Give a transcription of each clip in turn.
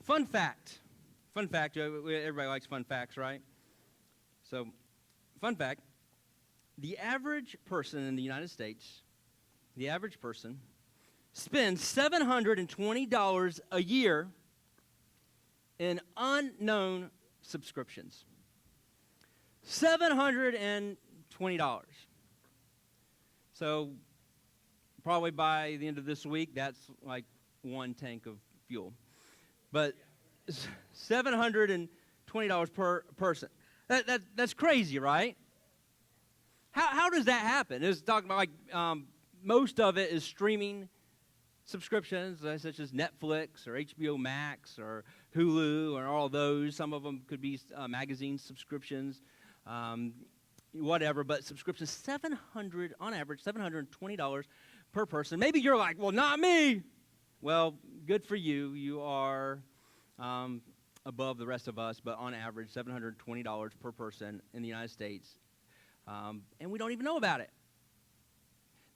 Fun fact. Fun fact. Everybody likes fun facts, right? So, fun fact. The average person in the United States, the average person, spends $720 a year in unknown subscriptions. $720. So, probably by the end of this week, that's like one tank of fuel. But $720 per person. That's crazy, right? How does that happen? It's talking about like most of it is streaming subscriptions, such as Netflix or HBO Max or Hulu or all those. Some of them could be magazine subscriptions, whatever. But subscriptions, on average, $720 per person. Maybe you're like, well, not me. Well, good for you. You are above the rest of us, but on average, $720 per person in the United States. And we don't even know about it.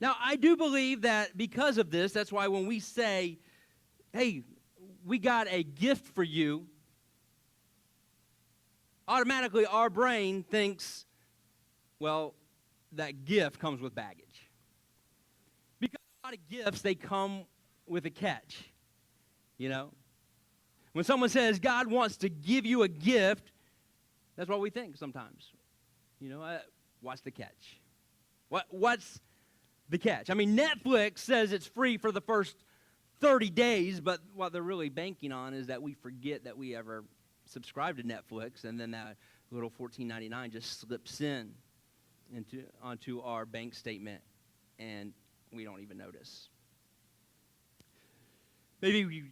Now, I do believe that because of this, that's why when we say, hey, we got a gift for you, automatically our brain thinks, well, that gift comes with baggage. Because a lot of gifts, they come with a catch, you know. When someone says God wants to give you a gift, that's what we think sometimes. You know, what's the catch? What's the catch? I mean, Netflix says it's free for the first 30 days, but what they're really banking on is that we forget that we ever subscribed to Netflix, and then that little $14.99 just slips onto our bank statement, and we don't even notice. Maybe you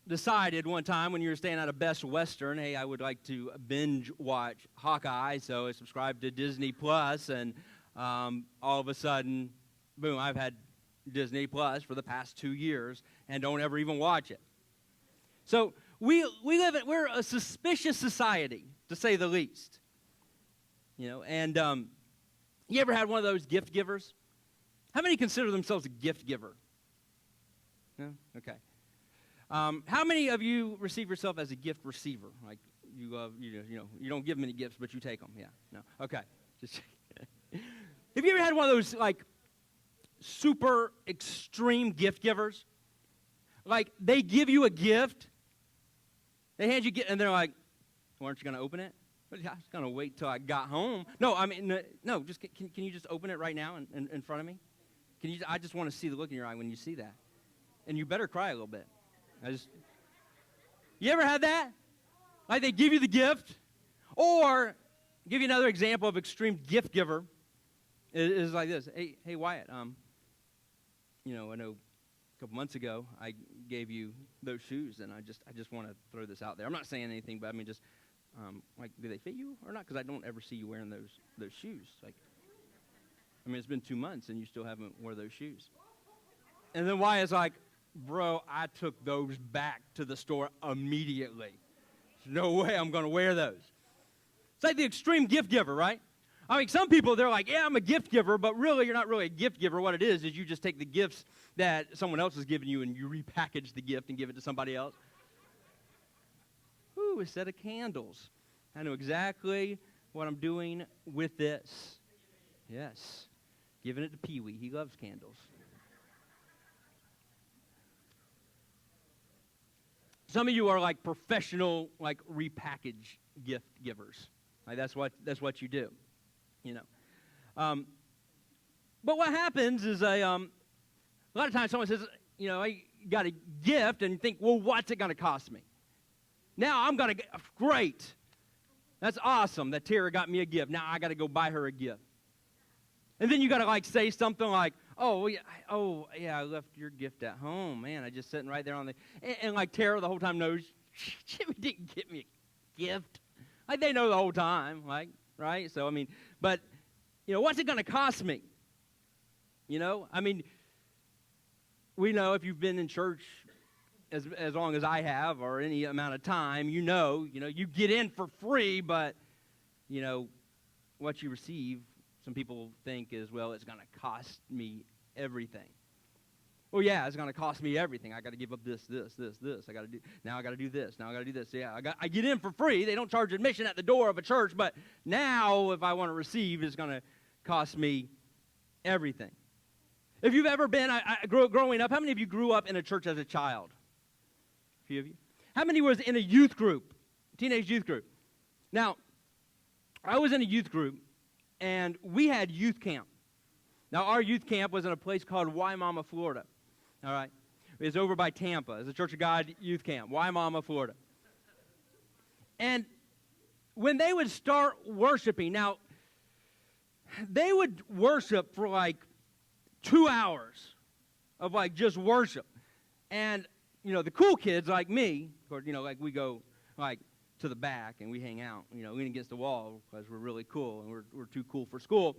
decided one time when you were staying at a Best Western, hey, I would like to binge watch Hawkeye, so I subscribed to Disney Plus, and all of a sudden, boom, I've had Disney Plus for the past 2 years and don't ever even watch it. So we're a suspicious society, to say the least. You know, and you ever had one of those gift givers? How many consider themselves a gift giver? No? Okay. How many of you receive yourself as a gift receiver? Like you don't give many gifts, but you take them. Yeah. No. Okay. Just have you ever had one of those like super extreme gift givers? Like they give you a gift, they hand you and they're like, well, aren't you going to open it? I was going to wait till I got home. No, I mean, no. Just can you just open it right now in front of me? I just want to see the look in your eye when you see that, and you better cry a little bit. You ever had that? Like they give you the gift, or give you another example of extreme gift giver is like this. Hey, Wyatt. I know a couple months ago I gave you those shoes, and I just want to throw this out there. I'm not saying anything, but I mean just like, do they fit you or not? Because I don't ever see you wearing those shoes. Like, I mean, it's been 2 months and you still haven't worn those shoes. And then Wyatt's like, bro, I took those back to the store immediately. There's no way I'm going to wear those. It's like the extreme gift giver, right? I mean, some people, they're like, yeah, I'm a gift giver, but really, you're not really a gift giver. What it is you just take the gifts that someone else has given you and you repackage the gift and give it to somebody else. Ooh, a set of candles. I know exactly what I'm doing with this. Yes. Giving it to Pee-wee. He loves candles. Some of you are like professional, like repackaged gift givers. Like that's what you do, you know. But what happens is a lot of times someone says, you know, I got a gift, and you think, well, what's it going to cost me? Now I'm going to get great. That's awesome that Tara got me a gift. Now I got to go buy her a gift. And then you got to like say something like, oh yeah, I left your gift at home, man. I just sitting right there on the and like Tara the whole time knows Jimmy didn't get me a gift. Like they know the whole time, like right. So I mean, but you know, what's it going to cost me? You know, I mean, we know if you've been in church as long as I have, or any amount of time, you know, you get in for free, but you know what you receive. Some people think is, well, it's going to cost me everything. Well, yeah, it's going to cost me everything. I got to give up this. I got to do now. I got to do this. Now I got to do this. Yeah, I get in for free. They don't charge admission at the door of a church, but now if I want to receive, it's going to cost me everything. If you've ever been, growing up, how many of you grew up in a church as a child? A few of you. How many was in a youth group, teenage youth group? Now, I was in a youth group, and we had youth camp. Now, our youth camp was in a place called Wimauma, Florida. All right? It's over by Tampa. It's a Church of God youth camp, Wimauma, Florida. And when they would start worshiping, now, they would worship for like 2 hours of like just worship. And, you know, the cool kids like me, or, you know, like we go like to the back and we hang out, you know, lean against the wall because we're really cool and we're too cool for school.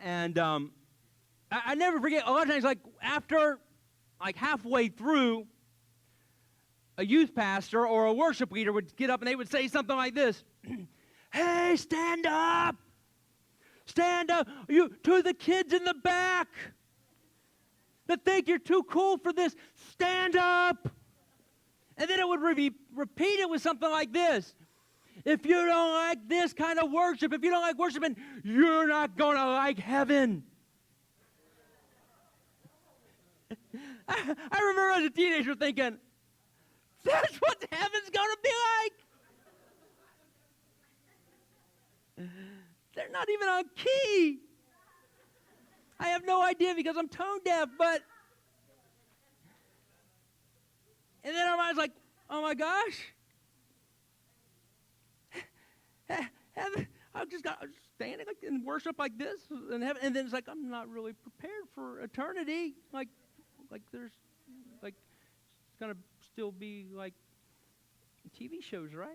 And I never forget, a lot of times, like after, like halfway through, a youth pastor or a worship leader would get up and they would say something like this. Hey, stand up. Stand up. You to the kids in the back that think you're too cool for this. Stand up. And then it would repeat it with something like this. If you don't like this kind of worship, if you don't like worshiping, you're not going to like heaven. I remember as a teenager thinking, that's what heaven's going to be like. They're not even on key. I have no idea because I'm tone deaf, but. And then I was like, oh my gosh. Heaven, I just got standing like in worship like this in heaven, and then it's like I'm not really prepared for eternity. Like there's like it's gonna still be like TV shows, right?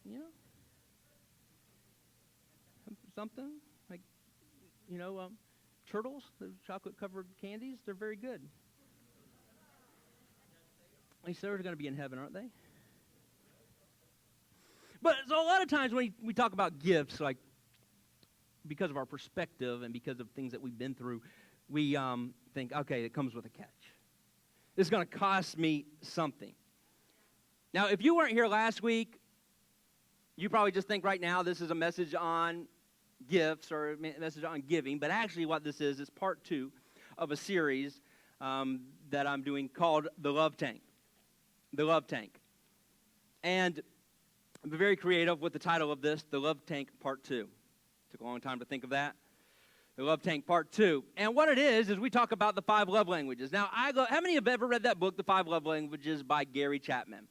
You know, something like turtles, the chocolate-covered candies. They're very good. At least they're going to be in heaven, aren't they? But so a lot of times when we talk about gifts, like because of our perspective and because of things that we've been through, we think, okay, it comes with a catch. This is going to cost me something. Now, if you weren't here last week, you probably just think right now this is a message on gifts or a message on giving. But actually what this is part 2 of a series that I'm doing called The Love Tank. The Love Tank. And I'm very creative with the title of this, The Love Tank Part 2. Took a long time to think of that. The Love Tank Part 2. And what it is we talk about the 5 love languages. Now, how many have ever read that book, The 5 Love Languages by Gary Chapman?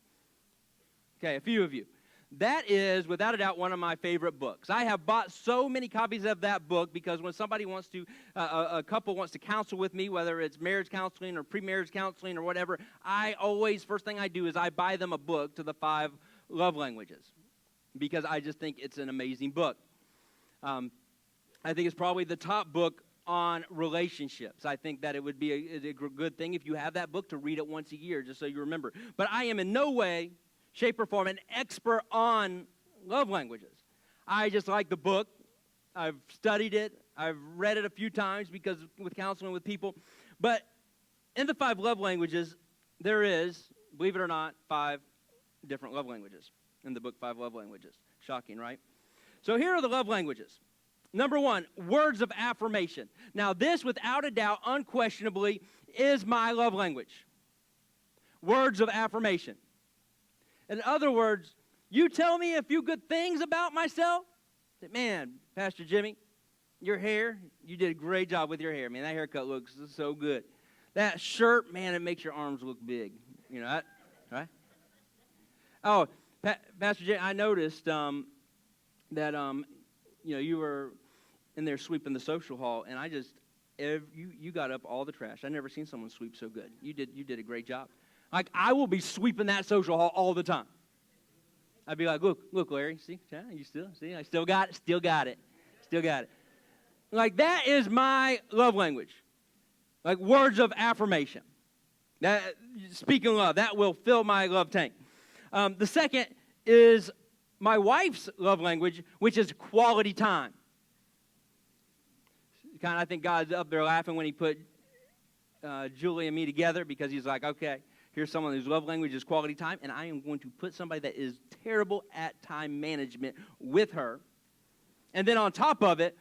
Okay, a few of you. That is, without a doubt, one of my favorite books. I have bought so many copies of that book because when somebody wants to, a couple wants to counsel with me, whether it's marriage counseling or pre-marriage counseling or whatever, I always, first thing I do is I buy them a book to the 5 love languages because I just think it's an amazing book. I think it's probably the top book on relationships. I think that it would be a good thing if you have that book to read it once a year just so you remember. But I am in no way, shape, or form an expert on love languages. I just like the book. I've studied it. I've read it a few times because with counseling with people. But in the 5 love languages, there is, believe it or not, 5 different love languages in the book 5 Love Languages. Shocking, right? So here are the love languages. Number 1, words of affirmation. Now this, without a doubt, unquestionably, is my love language. Words of affirmation. In other words, you tell me a few good things about myself. Say, man, Pastor Jimmy, your hair, you did a great job with your hair. Man, that haircut looks so good. That shirt, man, it makes your arms look big. You know that, right? Oh, Pastor Jimmy, I noticed that you were in there sweeping the social hall, and you got up all the trash. I never seen someone sweep so good. You did a great job. Like, I will be sweeping that social hall all the time. I'd be like, look, Larry, see, I still got it. Like, that is my love language. Like, words of affirmation. That, speaking love, that will fill my love tank. The second is my wife's love language, which is quality time. I think God's up there laughing when he put Julie and me together because he's like, okay, here's someone whose love language is quality time, and I am going to put somebody that is terrible at time management with her. And then on top of it,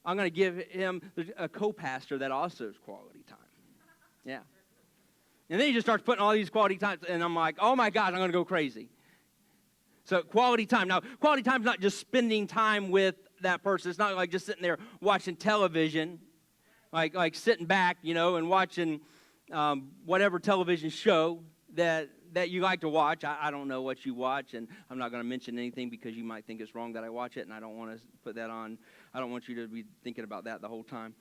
I'm going to give him a co-pastor that also is quality time. Yeah. And then he just starts putting all these quality times, and I'm like, oh my gosh, I'm going to go crazy. So quality time. Now, quality time is not just spending time with that person. It's not like just sitting there watching television, like sitting back, and watching whatever television show that you like to watch. I don't know what you watch, and I'm not going to mention anything because you might think it's wrong that I watch it, and I don't want to put that on. I don't want you to be thinking about that the whole time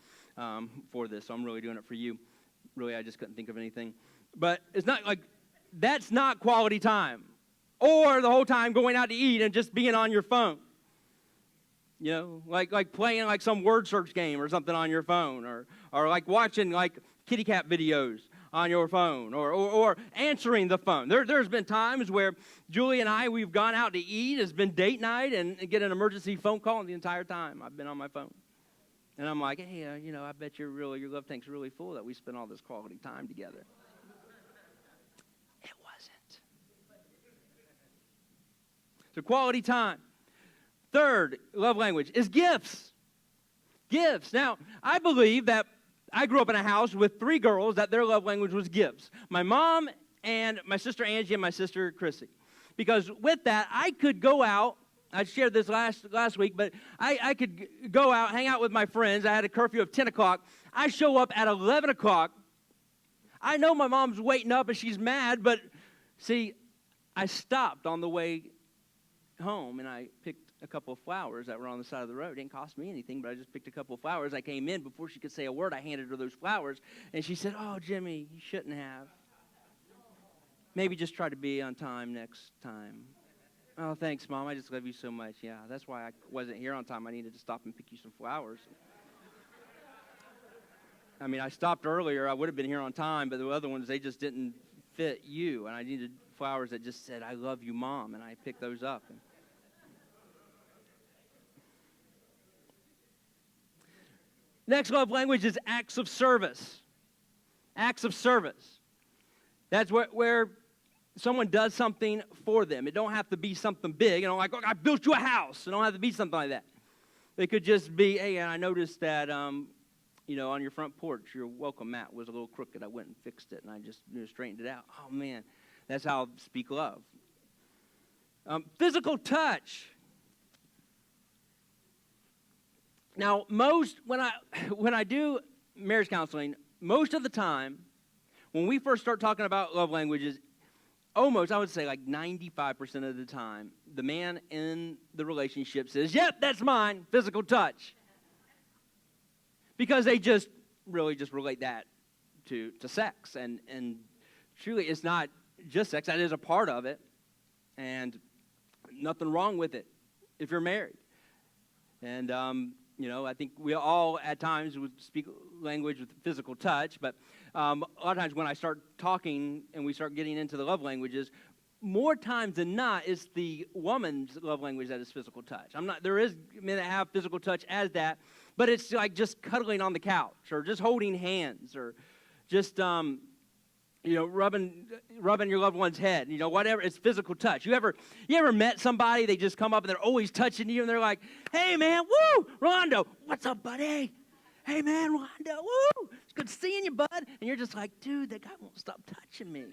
for this, so I'm really doing it for you. Really, I just couldn't think of anything. But it's not like, that's not quality time. Or the whole time going out to eat and just being on your phone. Like playing like some word search game or something on your phone. Or like watching like kitty cat videos on your phone. Or answering the phone. There's been times where Julie and I, we've gone out to eat. It's been date night and get an emergency phone call, and the entire time I've been on my phone. And I'm like, hey, I bet your love tank's really full that we spent all this quality time together. It wasn't. So quality time. Third love language is gifts. Gifts. Now, I believe that I grew up in a house with 3 girls that their love language was gifts. My mom and my sister Angie and my sister Chrissy. Because with that, I could go out. I shared this last week, but I could go out, hang out with my friends. I had a curfew of 10 o'clock. I show up at 11 o'clock. I know my mom's waiting up and she's mad, but see, I stopped on the way home and I picked a couple of flowers that were on the side of the road. It didn't cost me anything, but I just picked a couple of flowers. I came in. Before she could say a word, I handed her those flowers, and she said, oh, Jimmy, you shouldn't have. Maybe just try to be on time next time. Oh, thanks, Mom. I just love you so much. Yeah, that's why I wasn't here on time. I needed to stop and pick you some flowers. I mean, I stopped earlier. I would have been here on time, but the other ones, they just didn't fit you. And I needed flowers that just said, I love you, Mom. And I picked those up. Next love language is acts of service. Acts of service. That's where someone does something for them. It don't have to be something big. Like, look, I built you a house. It don't have to be something like that. It could just be, hey, and I noticed that, on your front porch, your welcome mat was a little crooked. I went and fixed it, and I just straightened it out. Oh, man, that's how I speak love. Physical touch. Now, when I do marriage counseling, most of the time, when we first start talking about love languages, almost, I would say like 95% of the time, the man in the relationship says, yep, that's mine, physical touch. Because they just relate that to sex. And truly, it's not just sex. That is a part of it. And nothing wrong with it if you're married. And, I think we all at times would speak language with physical touch. But a lot of times when I start talking and we start getting into the love languages, more times than not, it's the woman's love language that is physical touch. There is men that have physical touch as that, but it's like just cuddling on the couch or just holding hands or just, rubbing your loved one's head, whatever. It's physical touch. You ever met somebody, they just come up and they're always touching you and they're like, hey, man, woo, Rondo, what's up, buddy? Hey, man, Rondo, woo, it's good seeing you, bud. And you're just like, dude, that guy won't stop touching me.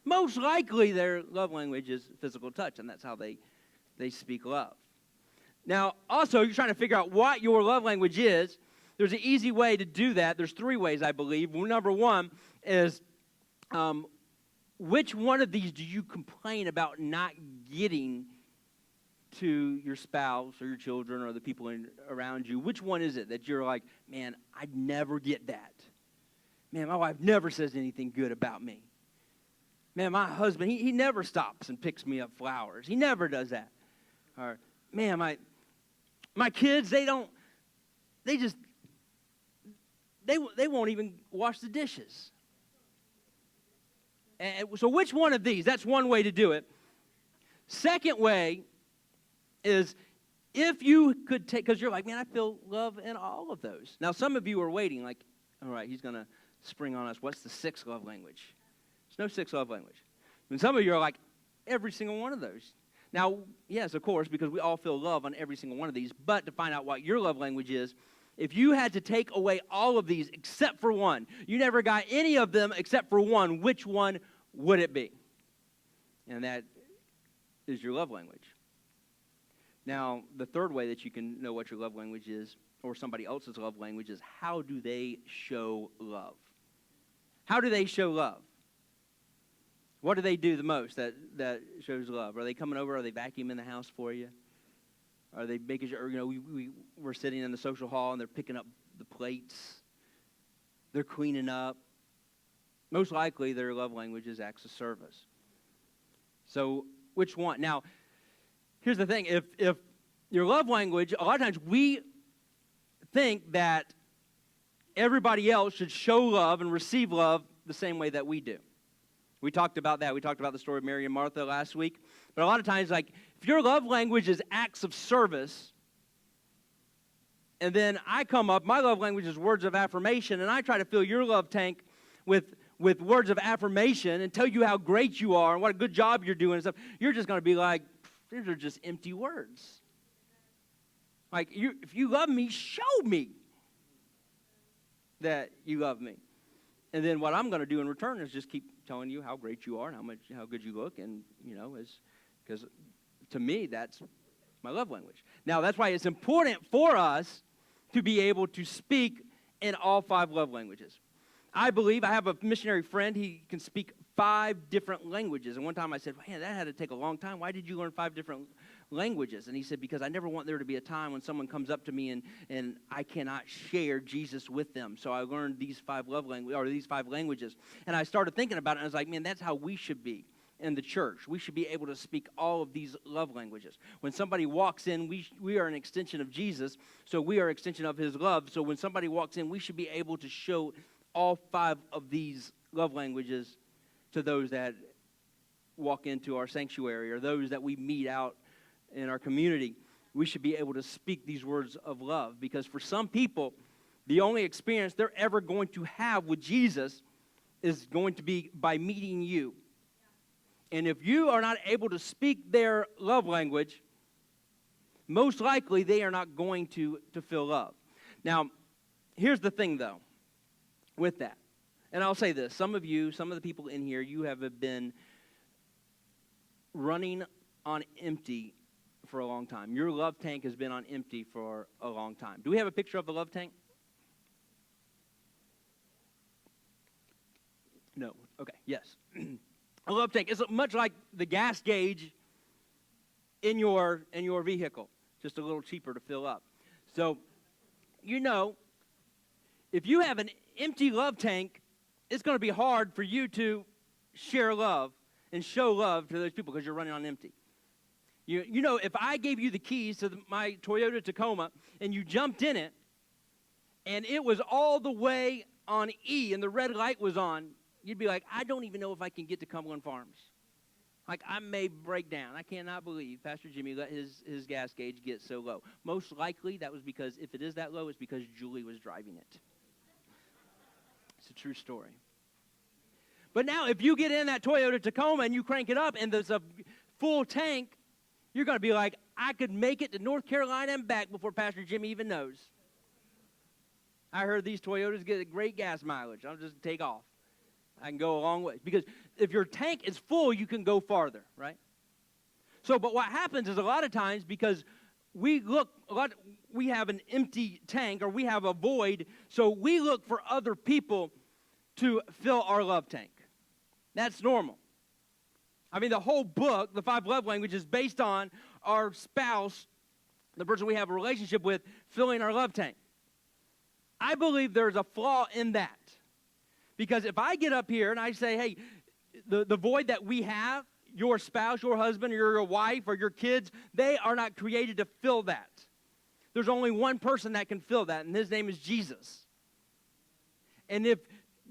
Most likely their love language is physical touch, and that's how they speak love. Now, also, you're trying to figure out what your love language is. There's an easy way to do that. There's 3 ways, I believe. Number 1 is which one of these do you complain about not getting to your spouse or your children or the people around you? Which one is it that you're like, man, I never get that? Man, my wife never says anything good about me. Man, my husband, he never stops and picks me up flowers. He never does that. Or, man, my kids, they won't even wash the dishes. And so which one of these? That's one way to do it. Second way is if you could take, because you're like, man, I feel love in all of those. Now, some of you are waiting like, all right, he's going to spring on us. What's the sixth love language? There's no sixth love language. And some of you are like, every single one of those. Now, yes, of course, because we all feel love on every single one of these, but to find out what your love language is, if you had to take away all of these except for one, you never got any of them except for one, which one would it be? And that is your love language. Now, the third way that you can know what your love language is, or somebody else's love language, is how do they show love? How do they show love? What do they do the most that shows love? Are they coming over? Are they vacuuming the house for you? Are they making sure, we're sitting in the social hall and they're picking up the plates? They're cleaning up. Most likely their love language is acts of service. So which one? Now, here's the thing. If your love language, a lot of times we think that everybody else should show love and receive love the same way that we do. We talked about that. We talked about the story of Mary and Martha last week. But a lot of times, like, if your love language is acts of service, and then I come up, my love language is words of affirmation, and I try to fill your love tank with words of affirmation and tell you how great you are and what a good job you're doing and stuff, you're just going to be like, these are just empty words. Like, if you love me, show me that you love me. And then what I'm going to do in return is just keep telling you how great you are and how good you look, and because to me that's my love language. Now that's why it's important for us to be able to speak in all 5 love languages. I believe I have a missionary friend. He can speak 5 different languages. And one time I said, man, that had to take a long time. Why did you learn 5 different languages? And he said, because I never want there to be a time when someone comes up to me and I cannot share Jesus with them. So I learned these 5 languages. And I started thinking about it, and I was like, man, that's how we should be in the church. We should be able to speak all of these love languages. When somebody walks in, we are an extension of Jesus, so we are an extension of his love. So when somebody walks in, we should be able to show all 5 of these love languages to those that walk into our sanctuary or those that we meet out in our community. We should be able to speak these words of love, because for some people, the only experience they're ever going to have with Jesus is going to be by meeting you. And if you are not able to speak their love language, most likely they are not going to feel love. Now, here's the thing, though, with that. And I'll say this. Some of the people in here, you have been running on empty for a long time. Your love tank has been on empty for a long time. Do we have a picture of the love tank? No. Okay, yes. A love tank is much like the gas gauge in your vehicle, just a little cheaper to fill up. So, if you have an empty love tank, it's going to be hard for you to share love and show love to those people because you're running on empty. If I gave you the keys to my Toyota Tacoma and you jumped in it and it was all the way on E and the red light was on, you'd be like, I don't even know if I can get to Cumberland Farms. Like, I may break down. I cannot believe Pastor Jimmy let his gas gauge get so low. Most likely that was because, if it is that low, it's because Julie was driving it. It's a true story. But now, if you get in that Toyota Tacoma and you crank it up and there's a full tank, you're going to be like, I could make it to North Carolina and back before Pastor Jimmy even knows. I heard these Toyotas get a great gas mileage. I'll just take off. I can go a long way. Because if your tank is full, you can go farther, right? So, but what happens is a lot of times, because we have an empty tank or we have a void, so we look for other people to fill our love tank. That's normal. I mean, the whole book, the 5 love languages, is based on our spouse, the person we have a relationship with, filling our love tank. I believe there's a flaw in that. Because if I get up here and I say, hey, the void that we have, your spouse, your husband, or your wife, or your kids, they are not created to fill that. There's only one person that can fill that, and his name is Jesus. And if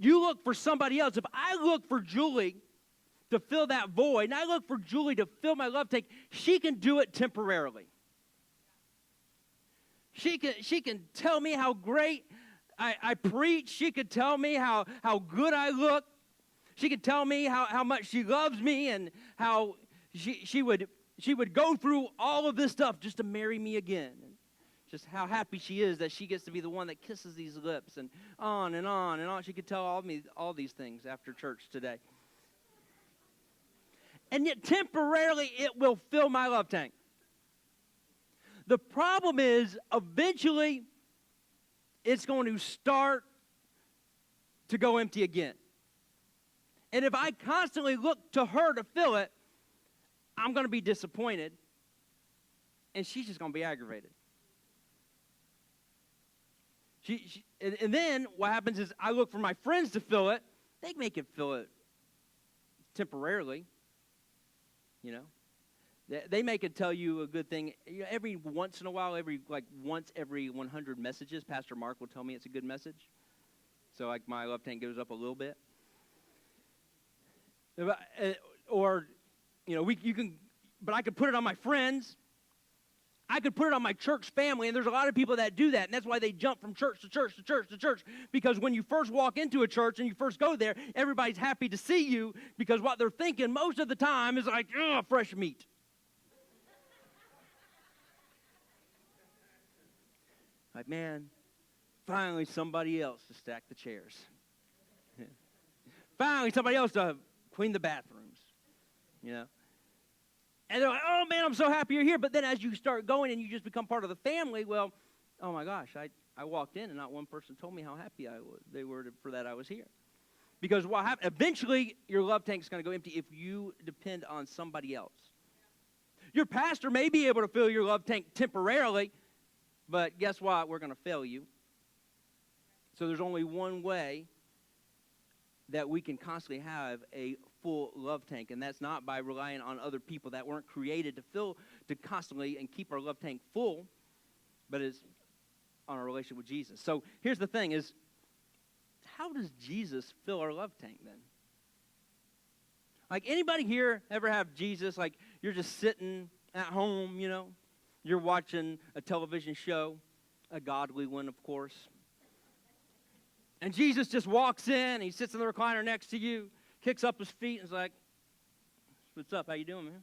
you look for somebody else, if I look for Julie to fill that void, and I look for Julie to fill my love tank, she can do it temporarily. She can tell me how great I preach. She could tell me how good I look. She could tell me how much she loves me and how she would go through all of this stuff just to marry me again. And just how happy she is that she gets to be the one that kisses these lips, and on and on and on. She could tell all these things after church today. And yet temporarily it will fill my love tank. The problem is eventually it's going to start to go empty again. And if I constantly look to her to fill it, I'm going to be disappointed, and she's just going to be aggravated. And then what happens is I look for my friends to fill it. They make it fill it temporarily, you know. They make it tell you a good thing. Every once in a while, once every 100 messages, Pastor Mark will tell me it's a good message. So like my love tank goes up a little bit. Or, you know, but I could put it on my friends. I could put it on my church family, and there's a lot of people that do that, and that's why they jump from church to church to church to church, because when you first walk into a church and you first go there, everybody's happy to see you, because what they're thinking most of the time is like, oh, fresh meat. Like, man, finally somebody else to stack the chairs. Finally somebody else to clean the bathrooms, you know. And they're like, oh, man, I'm so happy you're here. But then as you start going and you just become part of the family, well, oh, my gosh, I walked in and not one person told me how happy they were for that I was here. Because what happens, eventually your love tank is going to go empty if you depend on somebody else. Your pastor may be able to fill your love tank temporarily, but guess what? We're going to fail you. So there's only one way that we can constantly have a full love tank, and that's not by relying on other people that weren't created to constantly and keep our love tank full, but is on our relationship with Jesus. So here's the thing is, how does Jesus fill our love tank then? Like, anybody here ever have Jesus, like you're just sitting at home, you know, you're watching a television show, a godly one, of course, and Jesus just walks in, he sits in the recliner next to you, kicks up his feet, and is like, what's up, how you doing, man?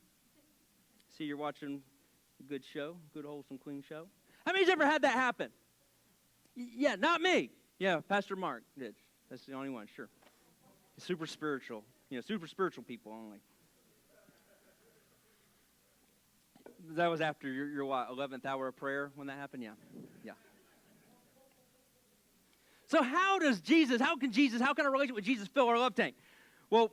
See, you're watching a good show, good, wholesome, clean show. How many's ever had that happen? Yeah, not me. Yeah, Pastor Mark did. That's the only one, sure. Super spiritual. You know, super spiritual people only. That was after your what, 11th hour of prayer when that happened? Yeah. Yeah. So how can a relationship with Jesus fill our love tank? Well,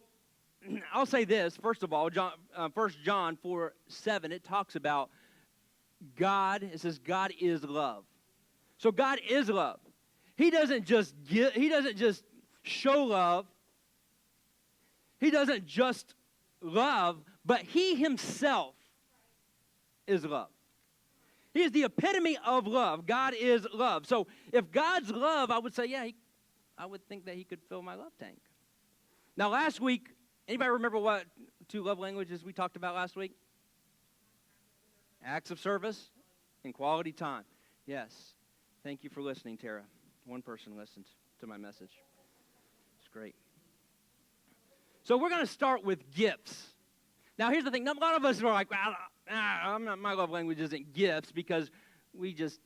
I'll say this. First of all, 1 John 4:7, it talks about God. It says God is love. So God is love. He doesn't just show love. He doesn't just love, but he himself is love. He is the epitome of love. God is love. So if God's love, I would say, yeah, I would think that he could fill my love tank. Now, last week, anybody remember what 2 love languages we talked about last week? Acts of service and quality time. Yes. Thank you for listening, Tara. One person listened to my message. It's great. So we're going to start with gifts. Now, here's the thing. A lot of us are like, well, my love language isn't gifts, because it's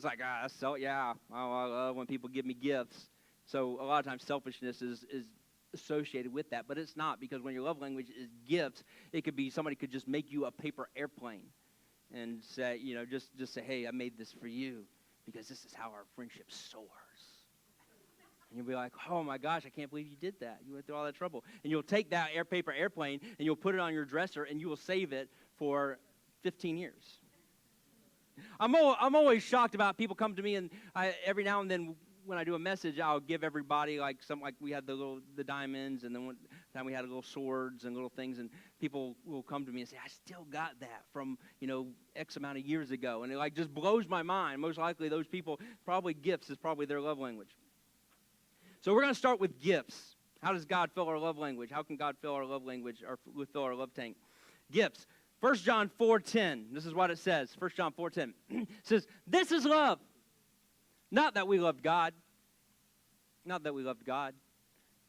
like, I love when people give me gifts. So a lot of times selfishness is associated with that, but it's not, because when your love language is gifts, it could be somebody could just make you a paper airplane and say, you know, just say, hey, I made this for you because this is how our friendship soars. And you'll be like, oh my gosh, I can't believe you did that. You went through all that trouble. And you'll take that paper airplane and you'll put it on your dresser and you will save it for 15 years. I'm always shocked about people come to me, and every now and then when I do a message, I'll give everybody like we had the diamonds, and then one time we had little swords and little things, and people will come to me and say, I still got that from, you know, X amount of years ago. And it like just blows my mind. Most likely those people, probably gifts is probably their love language. So we're going to start with gifts. How does God fill our love language? How can God fill our love language, or fill our love tank? Gifts. 1 John 4:10. This is what it says. 1 John 4:10. It says, this is love. Not that we loved God. Not that we loved God.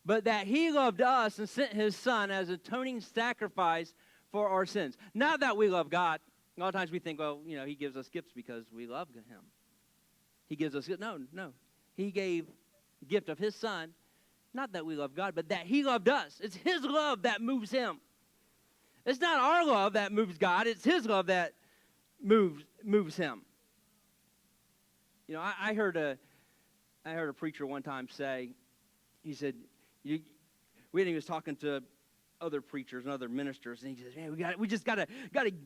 But that he loved us and sent his son as atoning sacrifice for our sins. Not that we love God. A lot of times we think, well, he gives us gifts because we love him. He gives us, no. He gave the gift of his son, not that we love God, but that he loved us. It's his love that moves him. It's not our love that moves God. It's his love that moves him. I heard a preacher one time say, he said, he was talking to other preachers and other ministers, and he says, man, we just gotta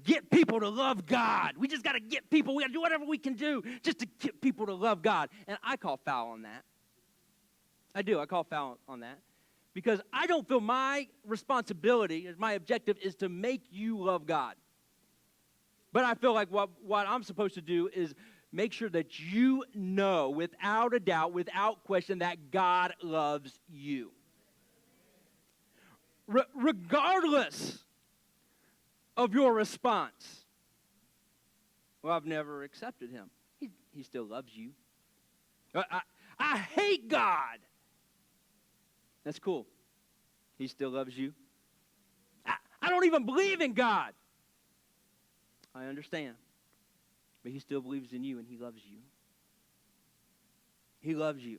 get people to love God. We just gotta get people. We gotta do whatever we can do just to get people to love God. And I call foul on that. I do. I call foul on that because I don't feel my responsibility, my objective, is to make you love God. But I feel like what I'm supposed to do is make sure that you know, without a doubt, without question, that God loves you. Regardless of your response. Well, I've never accepted him. He still loves you. I hate God. That's cool. He still loves you. I don't even believe in God. I understand. But he still believes in you, and he loves you. He loves you.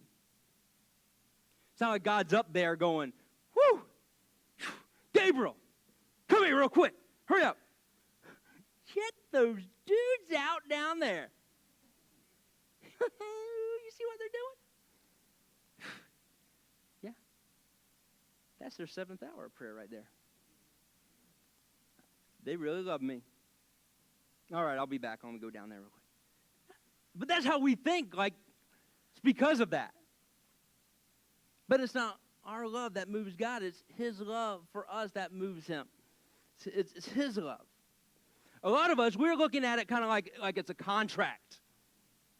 It's not like God's up there going, whoo, Gabriel, come here real quick. Hurry up. Check those dudes out down there. You see what they're doing? Yeah. That's their 7th hour of prayer right there. They really love me. All right, I'll be back. I'm going to go down there real quick. But that's how we think. Like, it's because of that. But it's not our love that moves God. It's his love for us that moves him. It's his love. A lot of us, we're looking at it kind of like it's a contract.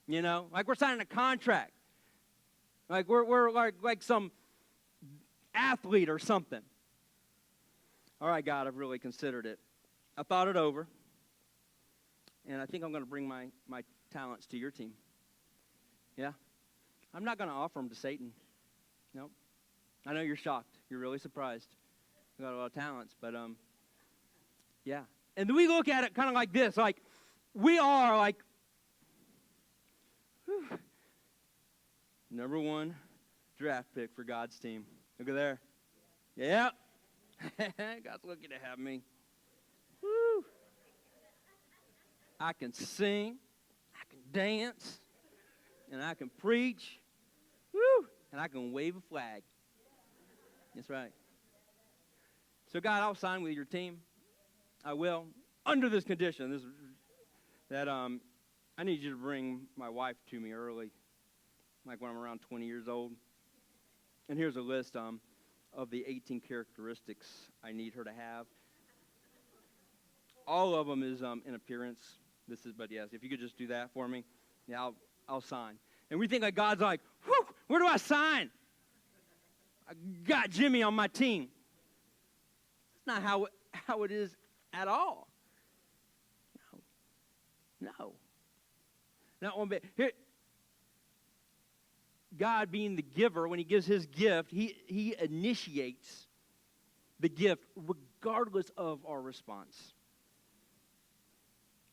Like we're signing a contract. Like we're like some athlete or something. All right, God, I've really considered it. I thought it over. And I think I'm going to bring my talents to your team. Yeah? I'm not going to offer them to Satan. Nope. I know you're shocked. You're really surprised. I got a lot of talents, but yeah. And we look at it kind of like this, like we are like number 1 draft pick for God's team. Look at there. Yeah. God's lucky to have me. Woo. I can sing, I can dance, and I can preach, woo, and I can wave a flag. That's right. So, God, I'll sign with your team. I will, under this condition, that I need you to bring my wife to me early, like when I'm around 20 years old. And here's a list of the 18 characteristics I need her to have. All of them is in appearance. But yes, if you could just do that for me, yeah, I'll sign. And we think like God's like, whew, where do I sign? I got Jimmy on my team. That's not how it is at all. No. Not one bit. Here, God being the giver, when he gives his gift, he initiates the gift regardless of our response.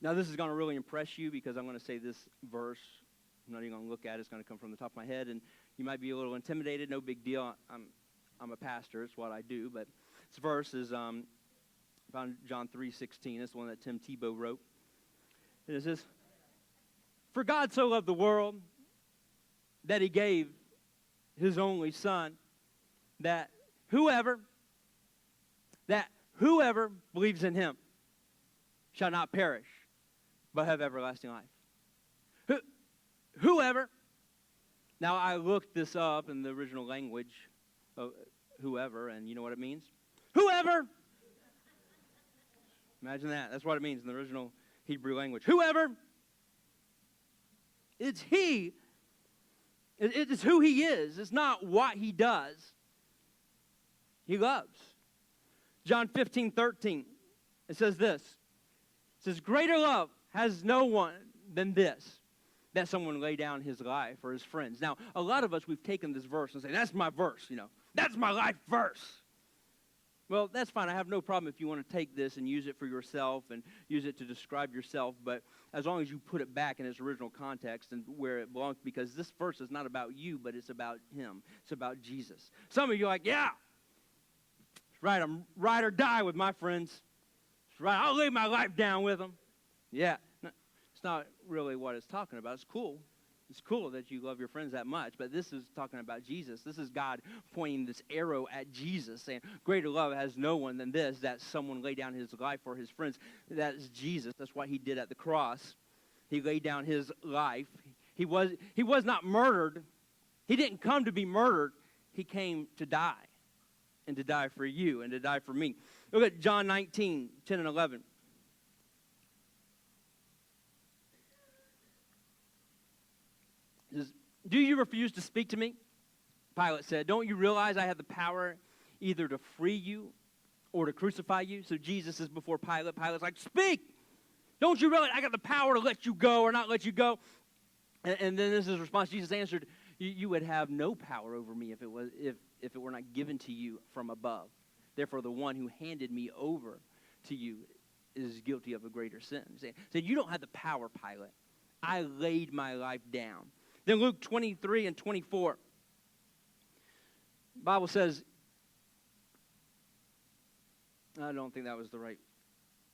Now, this is going to really impress you because I'm going to say this verse. I'm not even going to look at it. It's going to come from the top of my head, and you might be a little intimidated. No big deal. I'm a pastor. It's what I do. But this verse is found in John 3:16. It's the one that Tim Tebow wrote. And it says, "For God so loved the world that he gave his only Son, that whoever believes in him shall not perish, but have everlasting life." Whoever. Now, I looked this up in the original language of whoever, and you know what it means? Whoever. Imagine that. That's what it means in the original Hebrew language. Whoever. It's he. It's who he is. It's not what he does. He loves. John 15:13. It says this. It says, "Greater love has no one than this, that someone lay down his life for his friends. Now, a lot of us, we've taken this verse and say, that's my verse, That's my life verse. Well, that's fine. I have no problem if you want to take this and use it for yourself and use it to describe yourself, but as long as you put it back in its original context and where it belongs, because this verse is not about you, but it's about him. It's about Jesus. Some of you are like, yeah, right, I'm ride or die with my friends. It's right, I'll lay my life down with them. Yeah, no, it's not really what it's talking about. It's cool. It's cool that you love your friends that much, but this is talking about Jesus. This is God pointing this arrow at Jesus, saying, greater love has no one than this, that someone lay down his life for his friends. That is Jesus. That's what he did at the cross. He laid down his life. He was not murdered. He didn't come to be murdered. He came to die, and to die for you, and to die for me. Look at John 19, 10 and 11. It says, do you refuse to speak to me? Pilate said, don't you realize I have the power either to free you or to crucify you? So Jesus is before Pilate. Pilate's like, speak! Don't you realize I got the power to let you go or not let you go? And then this is his response. Jesus answered, you would have no power over me if it were not given to you from above. Therefore, the one who handed me over to you is guilty of a greater sin. He said, you don't have the power, Pilate. I laid my life down. Then Luke 23 and 24. The Bible says, I don't think that was the right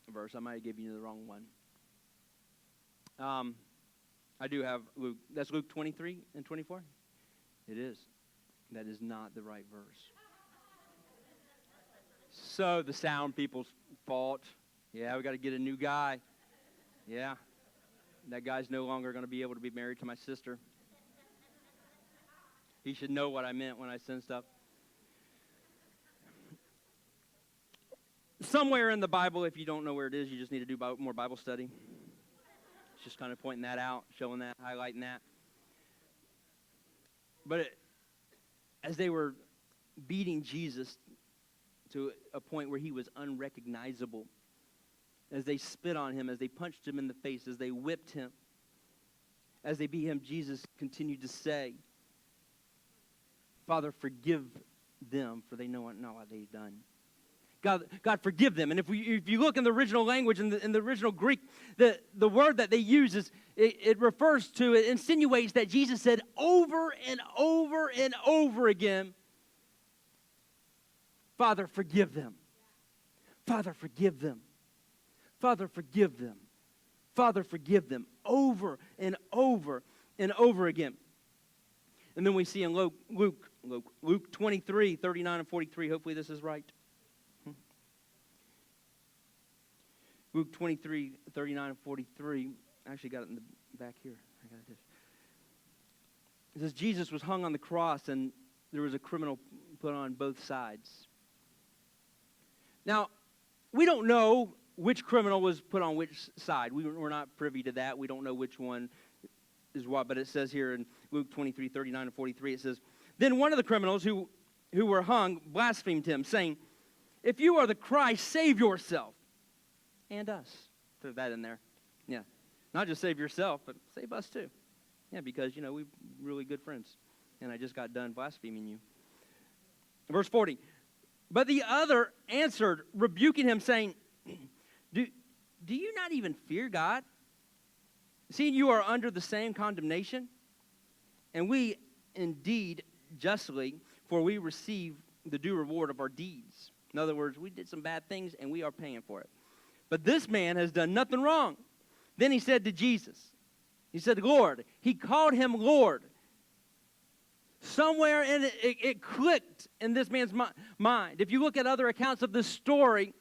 verse. I might have given you the wrong one. I do have Luke. That's Luke 23 and 24? It is. That is not the right verse. So the sound people's fault. Yeah, we got to get a new guy. Yeah. That guy's no longer going to be able to be married to my sister. He should know what I meant when I said stuff. Somewhere in the Bible, if you don't know where it is, you just need to do more Bible study. It's just kind of pointing that out, showing that, highlighting that. But as they were beating Jesus to a point where he was unrecognizable, as they spit on him, as they punched him in the face, as they whipped him, as they beat him, Jesus continued to say, Father, forgive them, for they know not what they've done. God, forgive them. And if you look in the original language, in the original Greek, the word that they use is, it refers to, it insinuates that Jesus said over and over and over again, Father, forgive them. Father, forgive them. Father, forgive them. Father, forgive them. Over and over and over again. And then we see in Luke 23, 39 and 43. Hopefully this is right. Luke 23, 39 and 43. I actually got it in the back here. I got it. It says, Jesus was hung on the cross, and there was a criminal put on both sides. Now, we don't know which criminal was put on which side. We're not privy to that. We don't know which one is what, but it says here in Luke 23, 39 and 43, it says, then one of the criminals who were hung blasphemed him, saying, if you are the Christ, save yourself and us. Throw that in there. Yeah. Not just save yourself, but save us too. Yeah, because, we're really good friends. And I just got done blaspheming you. Verse 40. But the other answered, rebuking him, saying, do you not even fear God? Seeing you are under the same condemnation? And we indeed justly, for we receive the due reward of our deeds. In other words, we did some bad things and we are paying for it. But this man has done nothing wrong. Then he said to Jesus, he said, Lord. He called him Lord. Somewhere in it clicked in this man's mind. If you look at other accounts of this story,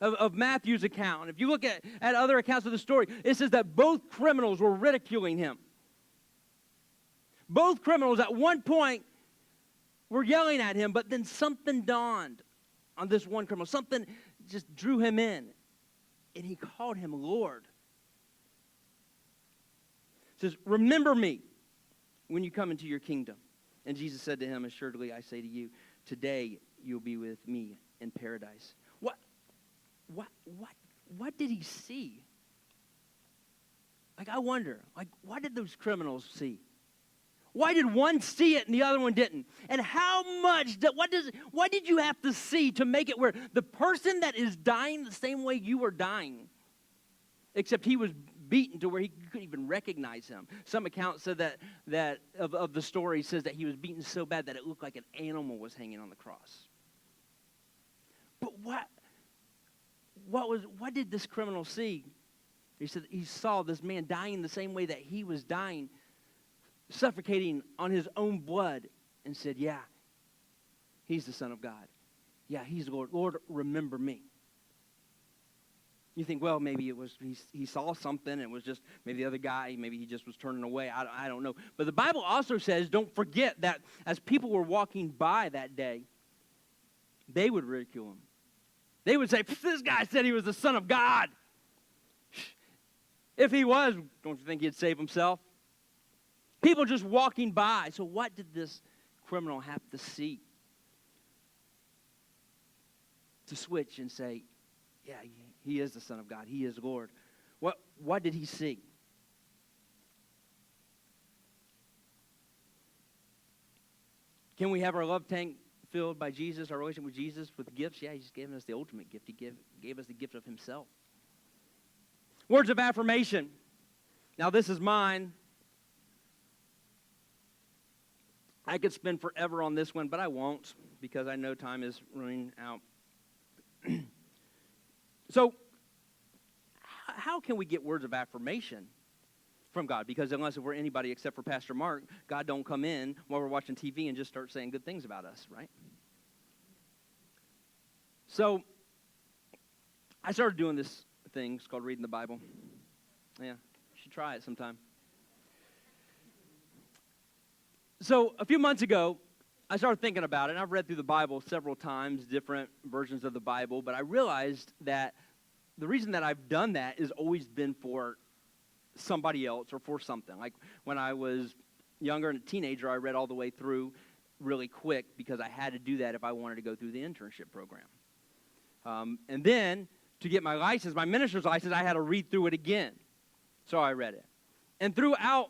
of Matthew's account, if you look at other accounts of the story, it says that both criminals were ridiculing him. Both criminals at one point were yelling at him, but then something dawned on this one criminal. Something just drew him in, and he called him Lord. It says, remember me when you come into your kingdom. And Jesus said to him, assuredly I say to you, today you'll be with me in paradise. What did he see? Like, I wonder, like, what did those criminals see? Why did one see it and the other one didn't? And how much, what did you have to see to make it where the person that is dying the same way you were dying, except he was beaten to where he couldn't even recognize him. Some accounts said that of the story says that he was beaten so bad that it looked like an animal was hanging on the cross. But what did this criminal see? He said he saw this man dying the same way that he was dying, suffocating on his own blood, and said, yeah, he's the Son of God. Yeah, he's the Lord. Lord, remember me. You think, well, maybe it was he saw something, and it was just maybe the other guy, maybe he just was turning away. I don't know. But the Bible also says, don't forget that as people were walking by that day, they would ridicule him. They would say, this guy said he was the Son of God. If he was, don't you think he'd save himself? People just walking by. So what did this criminal have to see to switch and say, yeah, he is the Son of God. He is Lord. What did he see? Can we have our love tank filled by Jesus, our relationship with Jesus, with gifts? Yeah, he's given us the ultimate gift. He gave us the gift of himself. Words of affirmation. Now, this is mine. I could spend forever on this one, but I won't because I know time is running out. So, how can we get words of affirmation from God? Because unless we're anybody except for Pastor Mark, God don't come in while we're watching TV and just start saying good things about us, right? So, I started doing this thing. It's called reading the Bible. Yeah, you should try it sometime. So, a few months ago, I started thinking about it, and I've read through the Bible several times, different versions of the Bible, but I realized that the reason that I've done that has always been for somebody else or for something. Like when I was younger and a teenager, I read all the way through really quick because I had to do that if I wanted to go through the internship program. And then to get my license, my minister's license, I had to read through it again. So I read it. And throughout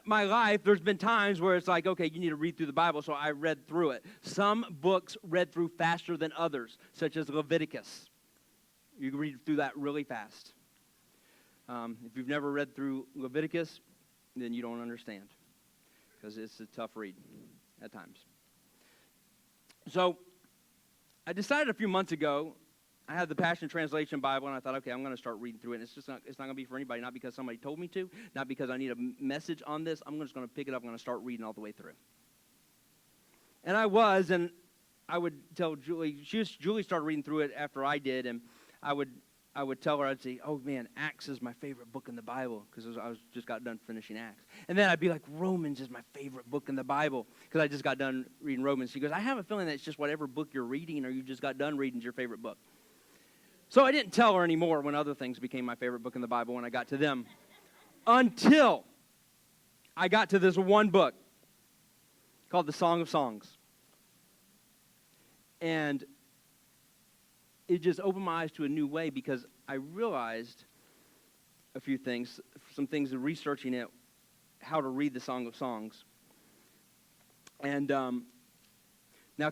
my life, there's been times where it's like, okay, you need to read through the Bible, so I read through it. Some books read through faster than others, such as Leviticus. You can read through that really fast. If you've never read through Leviticus, then you don't understand, because it's a tough read at times. So I decided a few months ago, I had the Passion Translation Bible, and I thought, okay, I'm going to start reading through it. And it's not going to be for anybody, not because somebody told me to, not because I need a message on this. I'm just going to pick it up. I'm going to start reading all the way through. And I was, and I would tell Julie. Julie started reading through it after I did, and I would tell her, I'd say, oh man, Acts is my favorite book in the Bible, because I just got done finishing Acts. And then I'd be like, Romans is my favorite book in the Bible, because I just got done reading Romans. She goes, I have a feeling that it's just whatever book you're reading or you just got done reading is your favorite book. So I didn't tell her anymore when other things became my favorite book in the Bible when I got to them, until I got to this one book called the Song of Songs. And it just opened my eyes to a new way, because I realized a few things, some things in researching it, how to read the Song of Songs. And now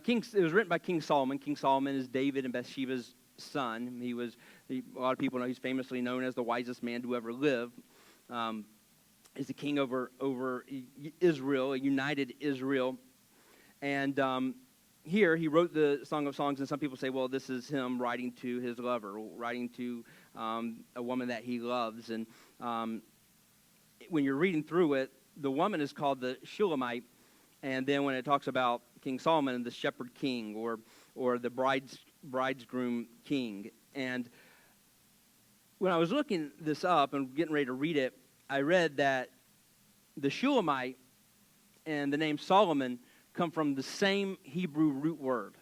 it was written by King Solomon. King Solomon is David and Bathsheba's son. A lot of people know he's famously known as the wisest man to ever live. He's the king over Israel, a united Israel. And here, he wrote the Song of Songs, and some people say, well, this is him writing to his lover, writing to a woman that he loves. And when you're reading through it, the woman is called the Shulamite, and then when it talks about King Solomon, the shepherd king, or the bridegroom king. And when I was looking this up and getting ready to read it, I read that the Shulamite and the name Solomon come from the same Hebrew root word.